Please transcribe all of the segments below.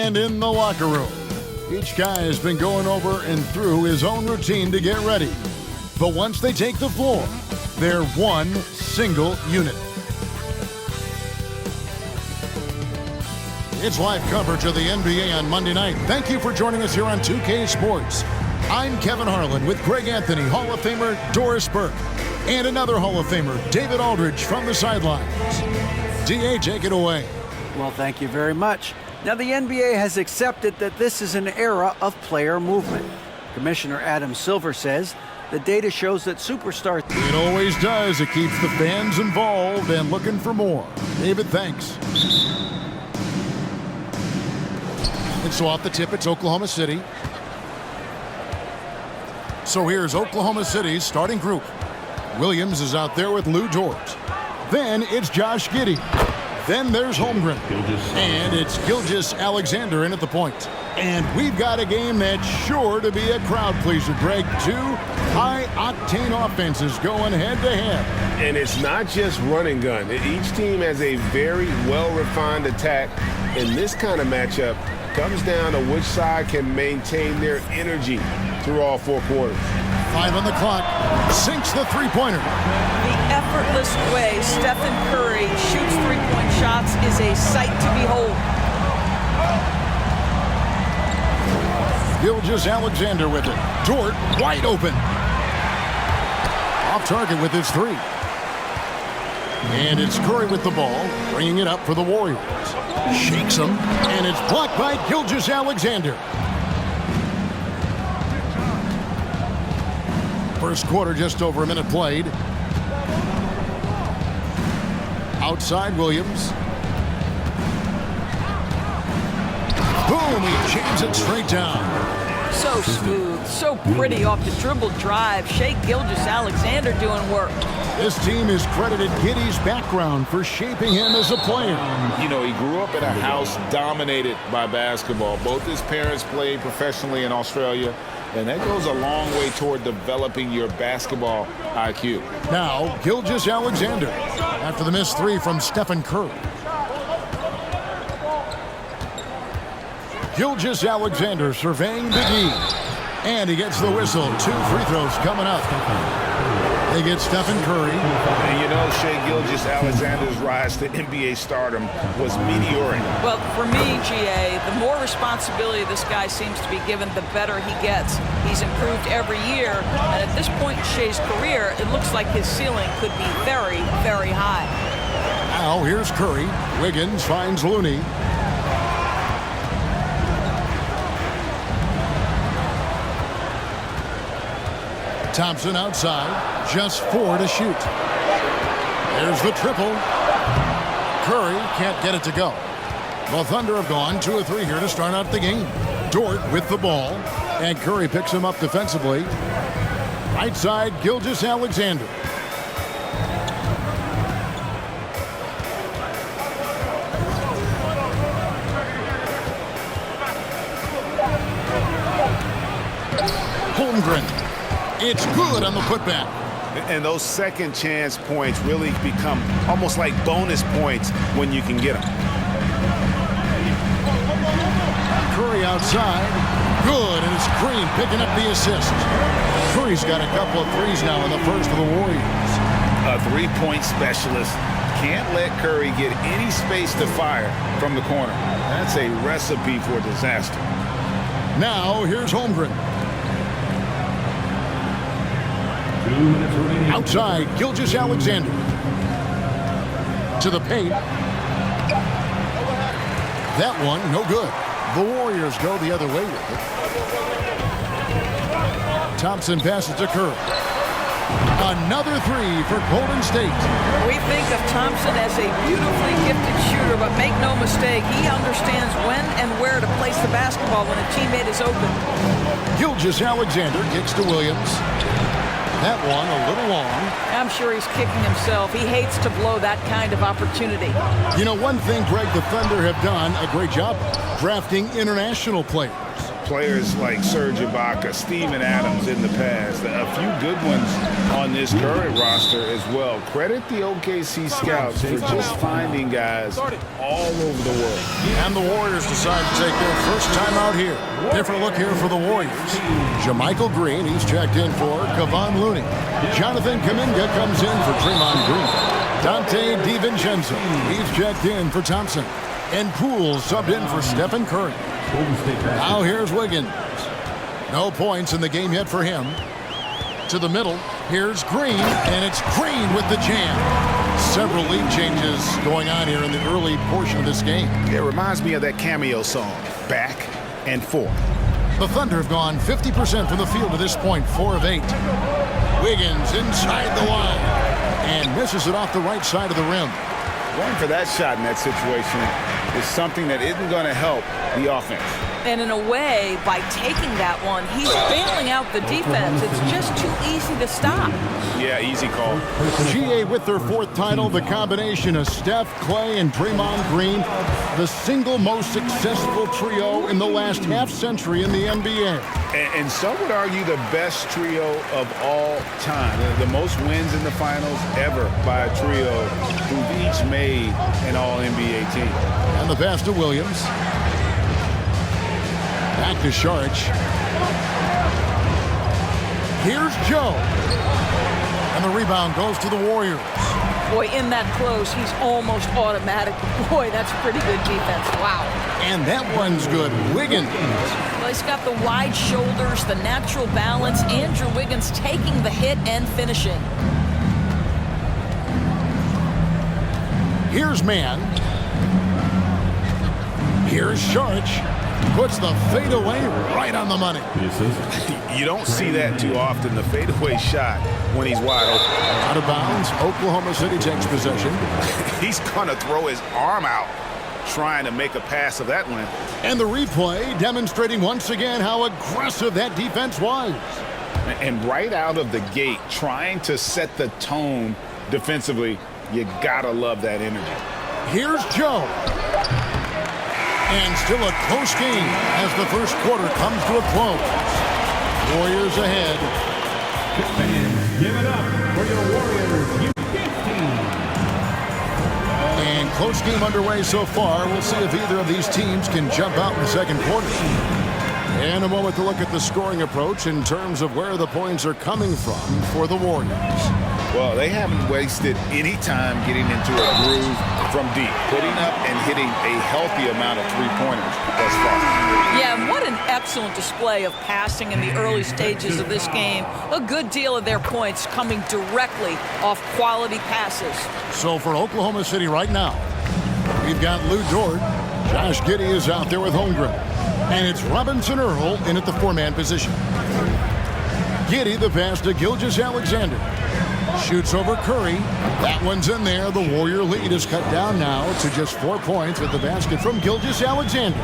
And in the locker room, each guy has been going over and through his own routine to get ready. But once they take the floor, they're one single unit. It's live coverage of the NBA on Monday night. Thank you for joining us here on 2K Sports. I'm Kevin Harlan with Greg Anthony, Hall of Famer Doris Burke, and another Hall of Famer, David Aldridge, from the sidelines. DA, take it away. Well, thank you very much. Now, the NBA has accepted that this is an era of player movement. Commissioner Adam Silver says the data shows that superstars... It always does. It keeps the fans involved and looking for more. David, thanks. And so off the tip, it's Oklahoma City. So here's Oklahoma City's starting group. Williams is out there with Lou Dort. Then it's Josh Giddey. Then there's Holmgren. And it's Gilgeous-Alexander in at the point. And we've got a game that's sure to be a crowd pleaser, Greg. Two high-octane offenses going head-to-head. And it's not just run and gun. Each team has a very well-refined attack. In this kind of matchup, comes down to which side can maintain their energy through all four quarters. 5 on the clock. Sinks the three-pointer. The effortless way Stephen Curry shoots three-point shots is a sight to behold. Gilgeous-Alexander with it. Dort wide open. Off target with his three. And it's Curry with the ball, bringing it up for the Warriors. Shakes him, and it's blocked by Gilgeous-Alexander. First quarter, just over a minute played. Outside Williams. Boom, he jams it straight down. So smooth, so pretty off the dribble drive. Shai Gilgeous-Alexander doing work. This team has credited Giddey's background for shaping him as a player. You know, he grew up in a house dominated by basketball. Both his parents played professionally in Australia, and that goes a long way toward developing your basketball IQ. Now, Gilgeous-Alexander after the missed three from Stephen Curry. Gilgeous-Alexander surveying the D. And he gets the whistle. 2 free throws coming up. They get Stephen Curry. And you know, Shai Gilgeous-Alexander's rise to NBA stardom was meteoric. Well, for me, GA, the more responsibility this guy seems to be given, the better he gets. He's improved every year, and at this point in Shai's career, it looks like his ceiling could be very, very high. Now, here's Curry. Wiggins finds Looney. Thompson outside, just 4 to shoot. There's the triple. Curry can't get it to go. The Thunder have gone 2 of 3 here to start out the game. Dort with the ball, and Curry picks him up defensively. Right side, Gilgeous-Alexander. Holmgren. It's good on the putback. And those second chance points really become almost like bonus points when you can get them. Curry outside. Good, and it's Green picking up the assist. Curry's got a couple of threes now in the first for the Warriors. A three-point specialist can't let Curry get any space to fire from the corner. That's a recipe for disaster. Now, here's Holmgren. Outside, Gilgeous-Alexander. To the paint. That one, no good. The Warriors go the other way with it. Thompson passes to Curry. Another three for Golden State. We think of Thompson as a beautifully gifted shooter, but make no mistake, he understands when and where to place the basketball when a teammate is open. Gilgeous-Alexander kicks to Williams. That one a little long. I'm sure he's kicking himself. He hates to blow that kind of opportunity. You know, one thing, Greg, the Thunder have done a great job of drafting international players. players like Serge Ibaka, Steven Adams in the past, a few good ones on this current roster as well. Credit the OKC scouts for just finding guys all over the world. And the Warriors decide to take their first time out here. Different look here for the Warriors. Jermichael Green, he's checked in for Kevon Looney. Jonathan Kuminga comes in for Draymond Green. Dante DiVincenzo, he's checked in for Thompson. And Poole subbed in for Stephen Curry. Now here's Wiggins. No points in the game yet for him. To the middle, here's Green, and it's Green with the jam. Several lead changes going on here in the early portion of this game. It reminds me of that cameo song, Back and Forth. The Thunder have gone 50% from the field to this point, 4 of 8. Wiggins inside the line and misses it off the right side of the rim. Going for that shot in that situation is something that isn't going to help the offense. And in a way, by taking that one, he's bailing out the defense. It's just too easy to stop. Yeah, easy call. GA with their 4th title, the combination of Steph, Clay, and Draymond Green, the single most successful trio in the last half-century in the NBA. And some would argue the best trio of all time. The most wins in the finals ever by a trio who've each made an All-NBA team. And the pass to Williams. Back to Saric. Here's Joe. And the rebound goes to the Warriors. Boy, in that close, he's almost automatic. Boy, that's pretty good defense. Wow. And that one's good. Wiggins. Well, he's got the wide shoulders, the natural balance. Andrew Wiggins taking the hit and finishing. Here's Mann. Here's Saric. Puts the fadeaway right on the money. You don't see that too often, the fadeaway shot when he's wide open. Out of bounds, Oklahoma City takes possession. He's going to throw his arm out trying to make a pass of that one. And the replay demonstrating once again how aggressive that defense was. And right out of the gate, trying to set the tone defensively, you got to love that energy. Here's Joe. And still a close game as the first quarter comes to a close. Warriors ahead. Give it up for your Warriors U15. And close game underway so far. We'll see if either of these teams can jump out in the second quarter. In a moment to look at the scoring approach in terms of where the points are coming from for the Warriors. Well, they haven't wasted any time getting into a groove from deep, putting up and hitting a healthy amount of three-pointers thus far. Yeah, and what an excellent display of passing in the early stages of this game. A good deal of their points coming directly off quality passes. So for Oklahoma City right now, we've got Lou Dort. Josh Giddey is out there with Holmgren. And it's Robinson Earl in at the 4-man position. Giddey the pass to Gilgeous-Alexander. Shoots over Curry. That one's in there. The Warrior lead is cut down now to just 4 points with the basket from Gilgeous-Alexander.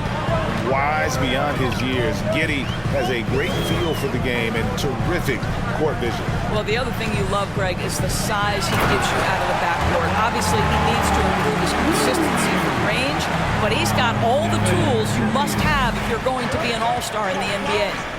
Wise beyond his years, Giddey has a great feel for the game and terrific court vision. Well, the other thing you love, Greg, is the size he gives you out of the backcourt. Obviously, he needs to improve his consistency from range, but he's got all the tools you must have if you're going to be an all-star in the NBA.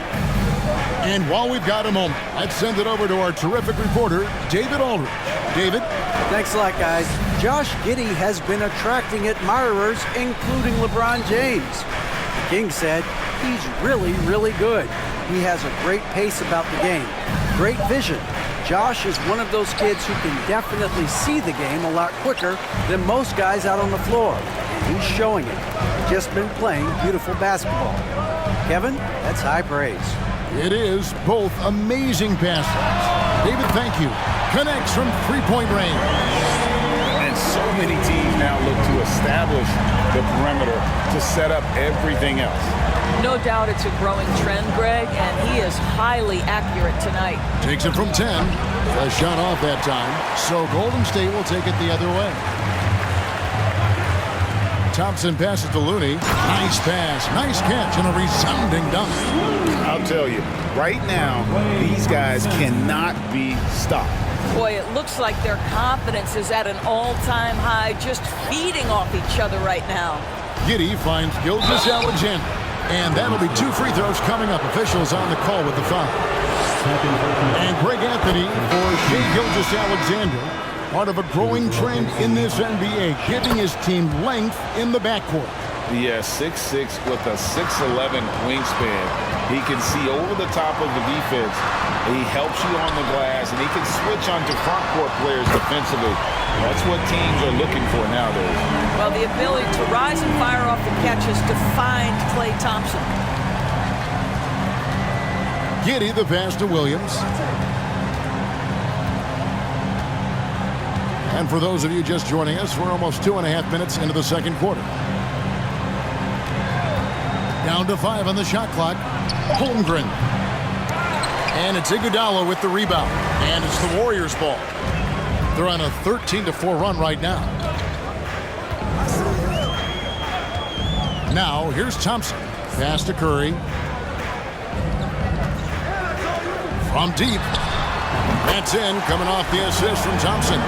And while we've got a moment, let's send it over to our terrific reporter, David Aldridge. David? Thanks a lot, guys. Josh Giddey has been attracting admirers, including LeBron James. The King said he's really, really good. He has a great pace about the game, great vision. Josh is one of those kids who can definitely see the game a lot quicker than most guys out on the floor. He's showing it. Just been playing beautiful basketball. Kevin, that's high praise. It is both amazing passes. David, thank you. Connects from three-point range. And so many teams now look to establish the perimeter to set up everything else. No doubt it's a growing trend, Greg, and he is highly accurate tonight. Takes it from 10. A shot off that time. So Golden State will take it the other way. Thompson passes to Looney. Nice pass, nice catch, and a resounding dunk. I'll tell you, right now, these guys cannot be stopped. Boy, it looks like their confidence is at an all-time high, just feeding off each other right now. Giddey finds Gilgeous-Alexander. And that'll be 2 free throws coming up. Officials on the call with the foul. And Greg Anthony for Shai Gilgeous-Alexander. Part of a growing trend in this NBA, giving his team length in the backcourt. Yeah, 6'6" with a 6'11" wingspan. He can see over the top of the defense. He helps you on the glass, and he can switch onto front court players defensively. That's what teams are looking for nowadays. Well, the ability to rise and fire off the catches defined Klay Thompson. Giddey the pass to Williams. And for those of you just joining us, we're almost 2.5 minutes into the second quarter. Down to 5 on the shot clock. Holmgren. And it's Iguodala with the rebound. And it's the Warriors' ball. They're on a 13-4 run right now. Now, here's Thompson. Pass to Curry. From deep. That's in, coming off the assist from Thompson.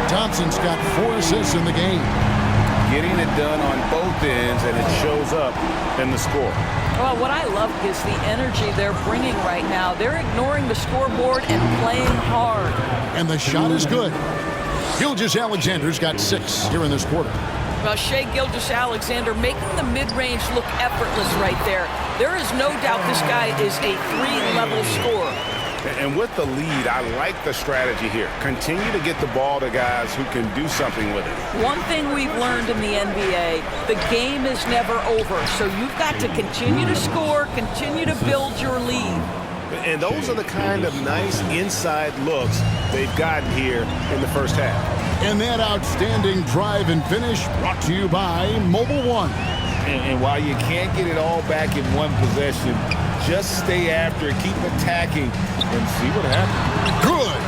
Thompson's got 4 assists in the game. Getting it done on both ends, and it shows up in the score. Well, what I love is the energy they're bringing right now. They're ignoring the scoreboard and playing hard. And the shot is good. Gilgeous-Alexander's got 6 here in this quarter. Well, Shai Gilgeous-Alexander making the mid-range look effortless right there. There is no doubt this guy is a 3-level scorer. And with the lead, I like the strategy here. Continue to get the ball to guys who can do something with it. One thing we've learned in the NBA, the game is never over. So you've got to continue to score, continue to build your lead. And those are the kind of nice inside looks they've gotten here in the first half. And that outstanding drive and finish brought to you by Mobile One. And while you can't get it all back in one possession, just stay after it, keep attacking, and see what happens. Good.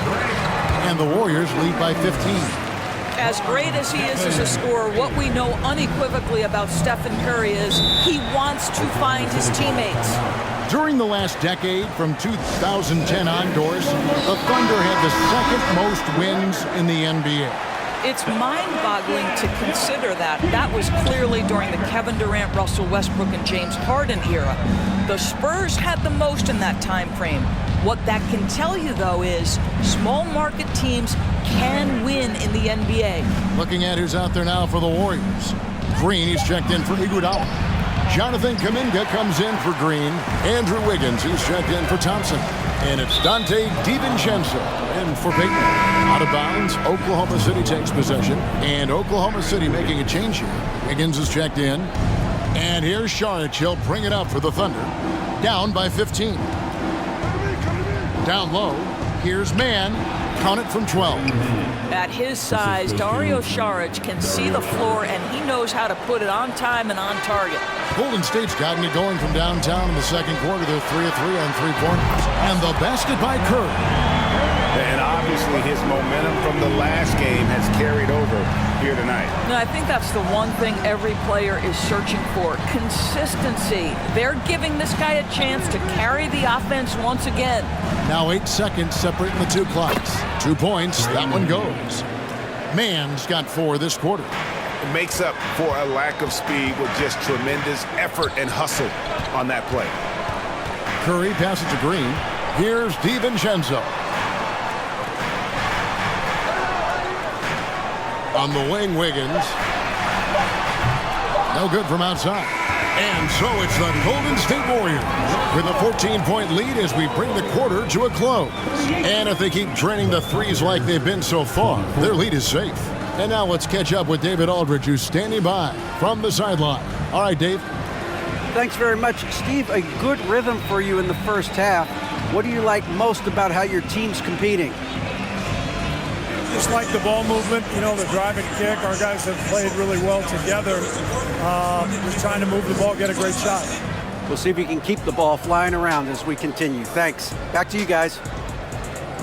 And the Warriors lead by 15. As great as he is as a scorer, what we know unequivocally about Stephen Curry is he wants to find his teammates. During the last decade, from 2010 onwards, the Thunder had the second most wins in the NBA. It's mind-boggling to consider that. That was clearly during the Kevin Durant, Russell Westbrook, and James Harden era. The Spurs had the most in that time frame. What that can tell you, though, is small market teams can win in the NBA. Looking at who's out there now for the Warriors. Green, he's checked in for Iguodala. Jonathan Kuminga comes in for Green. Andrew Wiggins, he's checked in for Thompson. And it's Dante DiVincenzo in for Payton. Out of bounds, Oklahoma City takes possession. And Oklahoma City making a change here. Wiggins is checked in. And here's Saric. He'll bring it up for the Thunder. Down by 15. Down low. Here's Mann. Count it from 12. At his size, Dario Saric can see the floor, and he knows how to put it on time and on target. Golden State's gotten it going from downtown in the second quarter. They're 3 of 3 on three-pointers. And the basket by Curry. And obviously his momentum from the last game has carried over here tonight. No, I think that's the one thing every player is searching for, consistency. They're giving this guy a chance to carry the offense once again. Now 8 seconds separating the 2 clocks. 2 points, that one goes. Mann's got 4 this quarter. It makes up for a lack of speed with just tremendous effort and hustle on that play. Curry passes to Green. Here's DiVincenzo. On the wing, Wiggins. No good from outside. And so it's the Golden State Warriors with a 14-point lead as we bring the quarter to a close. And if they keep draining the threes like they've been so far, their lead is safe. And now let's catch up with David Aldridge, who's standing by from the sideline. All right, Dave. Thanks very much, Steve. A good rhythm for you in the first half. What do you like most about how your team's competing? Just like the ball movement, you know, the drive and kick. Our guys have played really well together. Just trying to move the ball, get a great shot. We'll see if you can keep the ball flying around as we continue. Thanks. Back to you guys.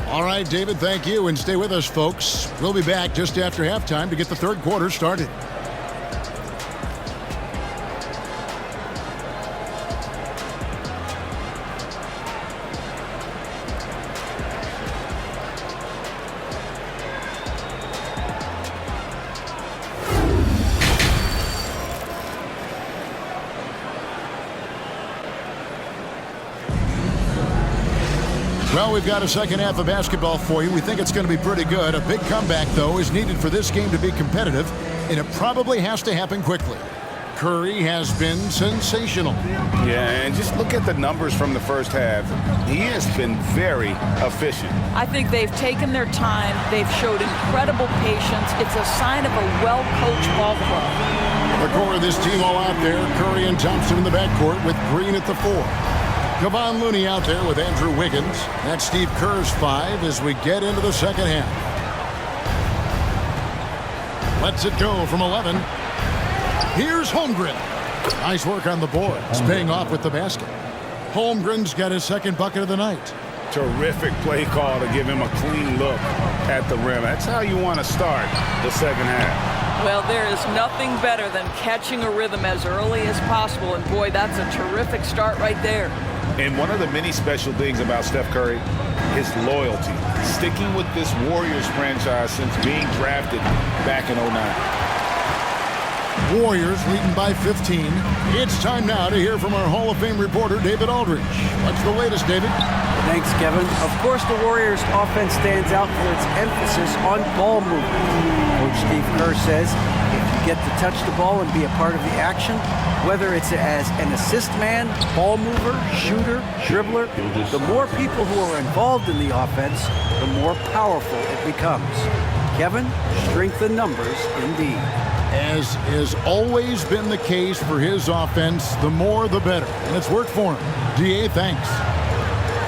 All right, David, thank you. And stay with us, folks. We'll be back just after halftime to get the third quarter started. Well, we've got a second half of basketball for you. We think it's going to be pretty good. A big comeback, though, is needed for this game to be competitive, and it probably has to happen quickly. Curry has been sensational. Yeah, and just look at the numbers from the first half. He has been very efficient. I think they've taken their time. They've showed incredible patience. It's a sign of a well-coached ball club. The core of this team all out there. Curry and Thompson in the backcourt with Green at the 4. Kevon Looney out there with Andrew Wiggins. That's Steve Kerr's 5 as we get into the second half. Lets it go from 11. Here's Holmgren. Nice work on the boards, paying off with the basket. Holmgren's got his second bucket of the night. Terrific play call to give him a clean look at the rim. That's how you want to start the second half. Well, there is nothing better than catching a rhythm as early as possible, and boy, that's a terrific start right there. And one of the many special things about Steph Curry, his loyalty. Sticking with this Warriors franchise since being drafted back in 2009. Warriors leading by 15. It's time now to hear from our Hall of Fame reporter, David Aldridge. What's the latest, David? Thanks, Kevin. Of course, the Warriors' offense stands out for its emphasis on ball movement. Coach Steve Kerr says if you get to touch the ball and be a part of the action, whether it's as an assist man, ball mover, shooter, dribbler, the more people who are involved in the offense, the more powerful it becomes. Kevin, strength in numbers indeed. As has always been the case for his offense, the more the better. And it's worked for him. DA, thanks.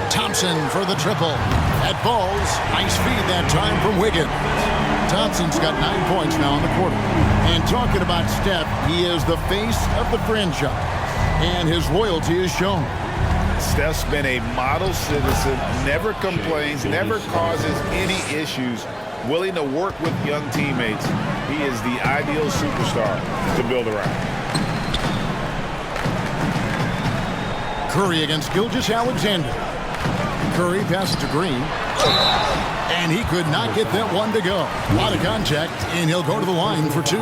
Thompson for the triple. That falls. Nice feed that time from Wiggins. Thompson's got 9 points now in the quarter. And talking about Steph, he is the face of the franchise. And his loyalty is shown. Steph's been a model citizen, never complains, never causes any issues, willing to work with young teammates. He is the ideal superstar to build around. Curry against Gilgeous-Alexander. Curry passes to Green. And he could not get that one to go. A lot of contact, and he'll go to the line for 2.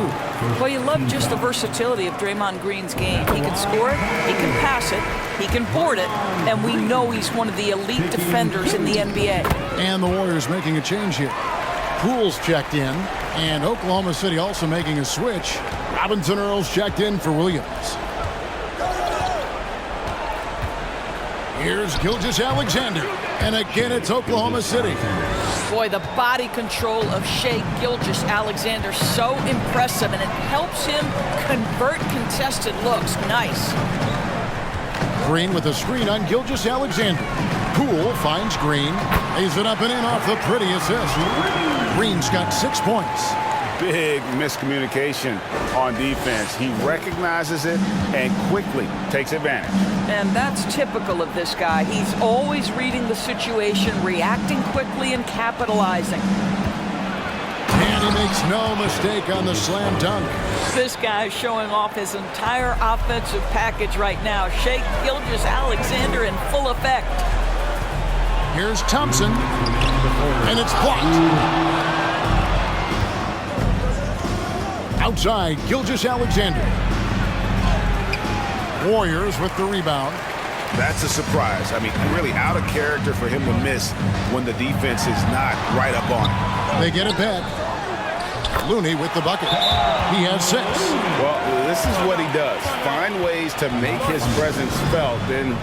Well, you love just the versatility of Draymond Green's game. He can score it, he can pass it, he can board it, and we know he's one of the elite defenders in the NBA. And the Warriors making a change here. Poole's checked in, and Oklahoma City also making a switch. Robinson Earls checked in for Williams. Here's Gilgeous-Alexander, and again it's Oklahoma City. Boy, the body control of Shai Gilgeous-Alexander, so impressive, and it helps him convert contested looks. Nice. Green with a screen on Gilgeous-Alexander. Poole finds Green, lays it up and in off the pretty assist. Green's got 6 points. Big miscommunication on defense. He recognizes it and quickly takes advantage. And that's typical of this guy. He's always reading the situation, reacting quickly, and capitalizing. And he makes no mistake on the slam dunk. This guy is showing off his entire offensive package right now. Shai Gilgeous-Alexander in full effect. Here's Thompson, and it's blocked. Outside, Gilgeous-Alexander. Warriors with the rebound. That's a surprise. I mean, really out of character for him to miss when the defense is not right up on him. They get it back. Looney with the bucket. He has 6. Well, this is what he does. Find ways to make his presence felt, and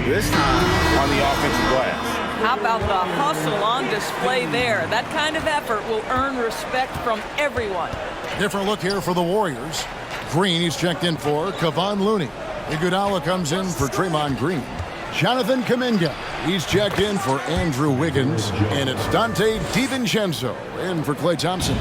this time on the offensive glass. How about the hustle on display there? That kind of effort will earn respect from everyone. Different look here for the Warriors. Green, he's checked in for Kevon Looney. Iguodala comes in for Draymond Green. Jonathan Kuminga, he's checked in for Andrew Wiggins. And it's Dante DiVincenzo in for Klay Thompson.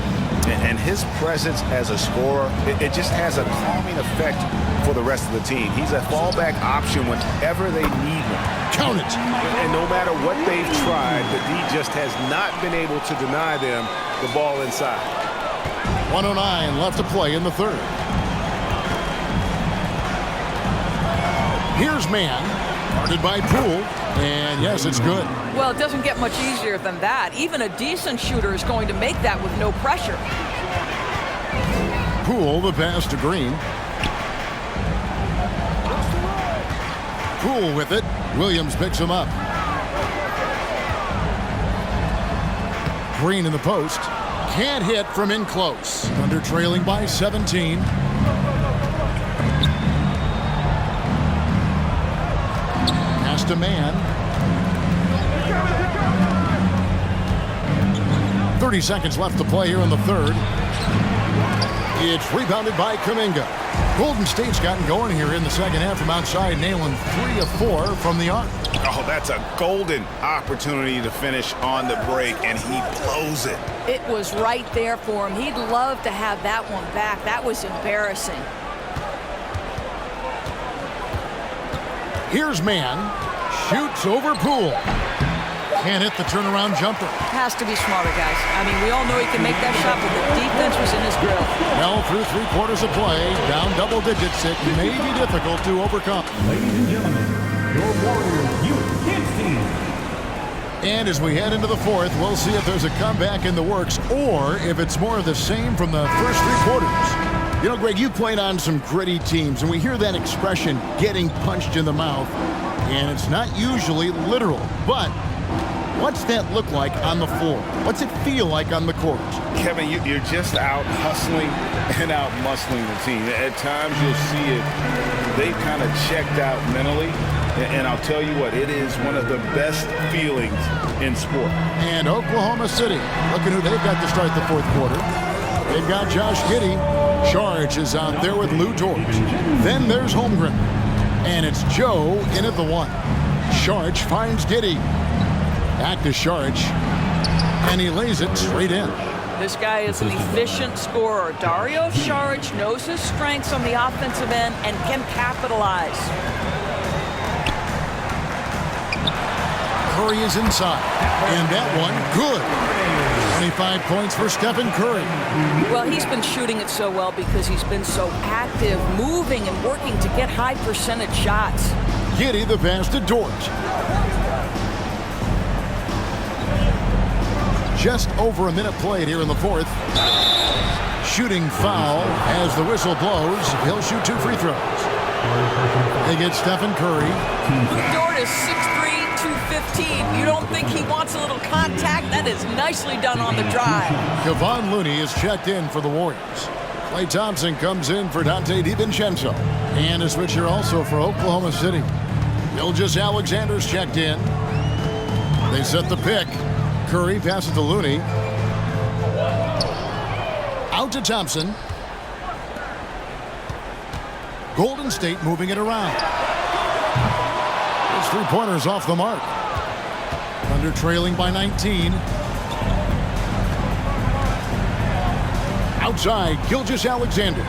And his presence as a scorer, it just has a calming effect for the rest of the team. He's a fallback option whenever they need him. Count it. And no matter what they've tried, the D just has not been able to deny them the ball inside. 1:09 left to play in the third. Here's man, guarded by Poole, and yes, it's good. Well, it doesn't get much easier than that. Even a decent shooter is going to make that with no pressure. Poole, the pass to Green. Poole with it. Williams picks him up. Green in the post. Can't hit from in close. Thunder trailing by 17. Pass to man. 30 seconds left to play here in the third. It's rebounded by Kuminga. Golden State's gotten going here in the second half from outside, nailing 3 of 4 from the arc. Oh, that's a golden opportunity to finish on the break, and he blows it. It was right there for him. He'd love to have that one back. That was embarrassing. Here's man. Shoots over Poole. Can't hit the turnaround jumper. Has to be smarter, guys. I mean, we all know he can make that shot, but the defense was in his grill. Well, through 3 quarters of play, down double digits, it may be difficult to overcome. Ladies and gentlemen, your Warriors Youth Kids team. And as we head into the fourth, we'll see if there's a comeback in the works or if it's more of the same from the first 3 quarters. You know, Greg, you played on some gritty teams, and we hear that expression, getting punched in the mouth, and it's not usually literal, but what's that look like on the floor? What's it feel like on the court? Kevin, you're just out hustling and out muscling the team. At times you'll see it, they've kind of checked out mentally. And I'll tell you what, it is one of the best feelings in sport. And Oklahoma City, looking who they've got to start the fourth quarter. They've got Josh Giddey. Charge is out there with Lou George. Then there's Holmgren. And it's Joe in at the 1. Charge finds Giddey. Back to Charge. And he lays it straight in. This guy is an efficient scorer. Dario Saric knows his strengths on the offensive end and can capitalize. Curry is inside. And that one, good. 25 points for Stephen Curry. Well, he's been shooting it so well because he's been so active, moving and working to get high percentage shots. Giddey the pass to Dort. Just over a minute played here in the fourth. Shooting foul as the whistle blows. He'll shoot 2 free throws. They get Stephen Curry. Dort is 6'3", 215. You don't think he wants a little contact? That is nicely done on the drive. Kevon Looney is checked in for the Warriors. Klay Thompson comes in for Dante DiVincenzo. And a switcher also for Oklahoma City. Gilgeous Alexander's checked in. They set the pick. Curry passes to Looney. Out to Thompson. Golden State moving it around. His 3-pointers off the mark. Thunder trailing by 19. Outside, Gilgeous Alexander.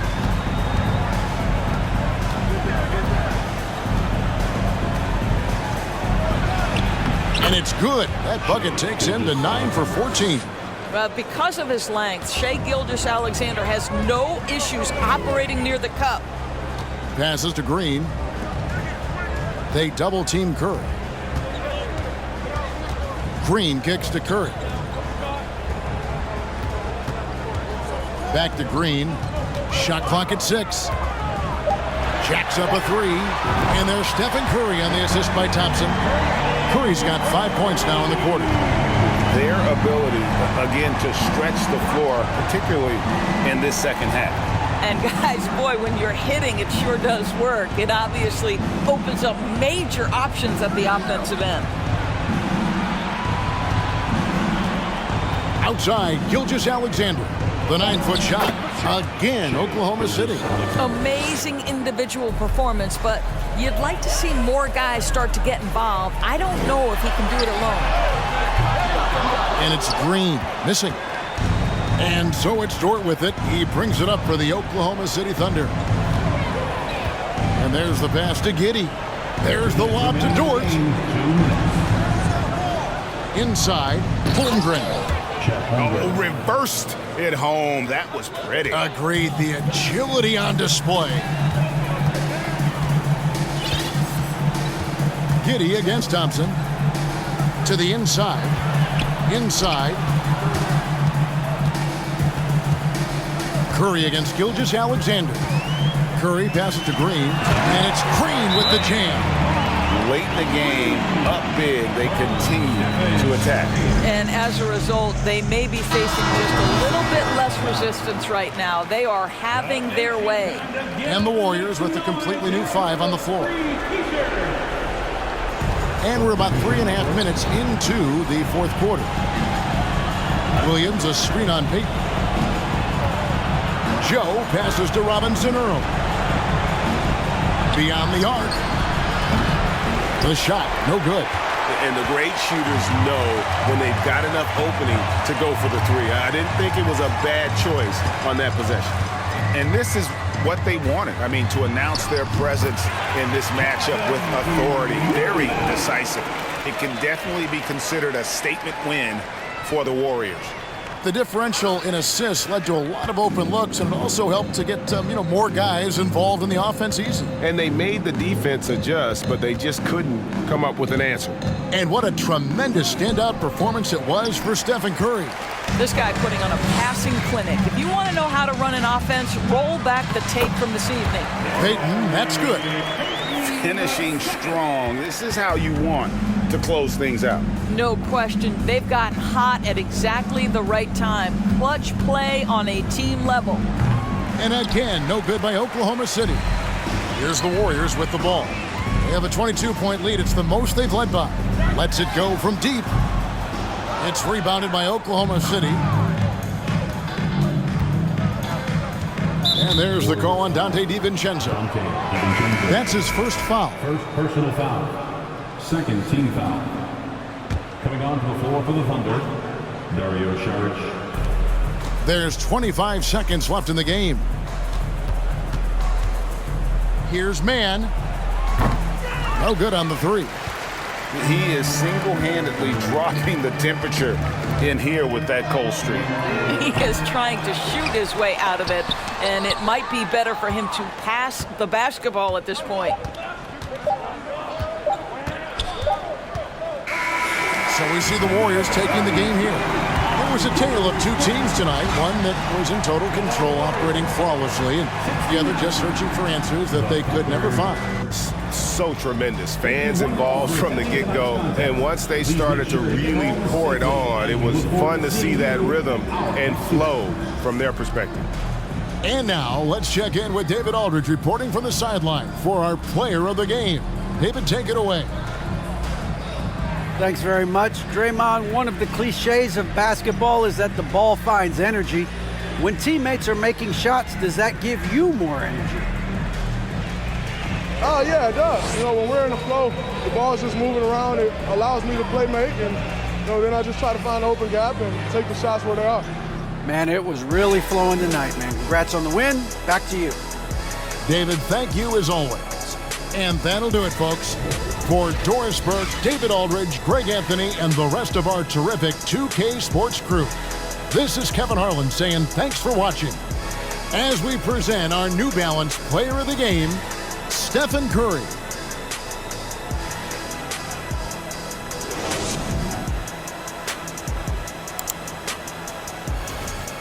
And it's good. That bucket takes him to 9 for 14. Because of his length, Shai Gilgeous-Alexander has no issues operating near the cup. Passes to Green. They double-team Curry. Green kicks to Curry. Back to Green. Shot clock at 6. Jacks up a 3. And there's Stephen Curry on the assist by Thompson. Curry's got 5 points now in the quarter. Their ability, again, to stretch the floor, particularly in this second half. And guys, boy, when you're hitting, it sure does work. It obviously opens up major options at the offensive end. Outside, Gilgeous Alexander. The 9-foot shot. Again, Oklahoma City. Amazing individual performance, but you'd like to see more guys start to get involved. I don't know if he can do it alone. And it's Green, missing. And so it's Dort with it. He brings it up for the Oklahoma City Thunder. And there's the pass to Giddey. There's the lob to Dort. Inside, Holmgren. Oh, reversed it home. That was pretty. Agreed. The agility on display. Giddey against Thompson. To the inside. Inside. Curry against Gilgeous Alexander. Curry passes to Green, and it's Green with the jam. Late in the game, up big, they continue to attack. And as a result, they may be facing just a little bit less resistance right now. They are having their way. And the Warriors with a completely new 5 on the floor. And we're about 3.5 minutes into the fourth quarter. Williams, a screen on Peyton. Joe passes to Robinson Earl. Beyond the arc. The shot, no good. And the great shooters know when they've got enough opening to go for the three. I didn't think it was a bad choice on that possession. And this is what they wanted. I mean, to announce their presence in this matchup with authority. Very decisive. It can definitely be considered a statement win for the Warriors. The differential in assists led to a lot of open looks, and it also helped to get more guys involved in the offense easy. And they made the defense adjust, but they just couldn't come up with an answer. And what a tremendous standout performance it was for Stephen Curry. This guy putting on a passing clinic. If you want to know how to run an offense, roll back the tape from this evening. Peyton, that's good. Finishing strong. This is how you want to close things out. No question. They've gotten hot at exactly the right time. Clutch play on a team level. And again, no good by Oklahoma City. Here's the Warriors with the ball. They have a 22-point lead. It's the most they've led by. Lets it go from deep. It's rebounded by Oklahoma City. And there's the call on Dante DiVincenzo. That's his first foul. First personal foul. Second team foul. Coming onto the floor for the Thunder, Dario Saric. There's 25 seconds left in the game. Here's Mann. No good on the three. He is single-handedly dropping the temperature in here with that cold streak. He is trying to shoot his way out of it, and it might be better for him to pass the basketball at this point. So we see the Warriors taking the game here. It was a tale of two teams tonight, one that was in total control, operating flawlessly, and the other just searching for answers that they could never find. So tremendous. Fans involved from the get-go, and once they started to really pour it on, it was fun to see that rhythm and flow from their perspective. And now let's check in with David Aldridge reporting from the sideline for our player of the game. David, take it away. Thanks very much. Draymond, one of the cliches of basketball is that the ball finds energy. When teammates are making shots, does that give you more energy? Oh, yeah, it does. When we're in the flow, the ball's just moving around. It allows me to play make, and then I just try to find an open gap and take the shots where they are. Man, it was really flowing tonight, man. Congrats on the win. Back to you. David, thank you as always. And that'll do it, folks. For Doris Burke, David Aldridge, Greg Anthony, and the rest of our terrific 2K Sports crew, this is Kevin Harlan saying thanks for watching. As we present our New Balance Player of the Game, Stephen Curry.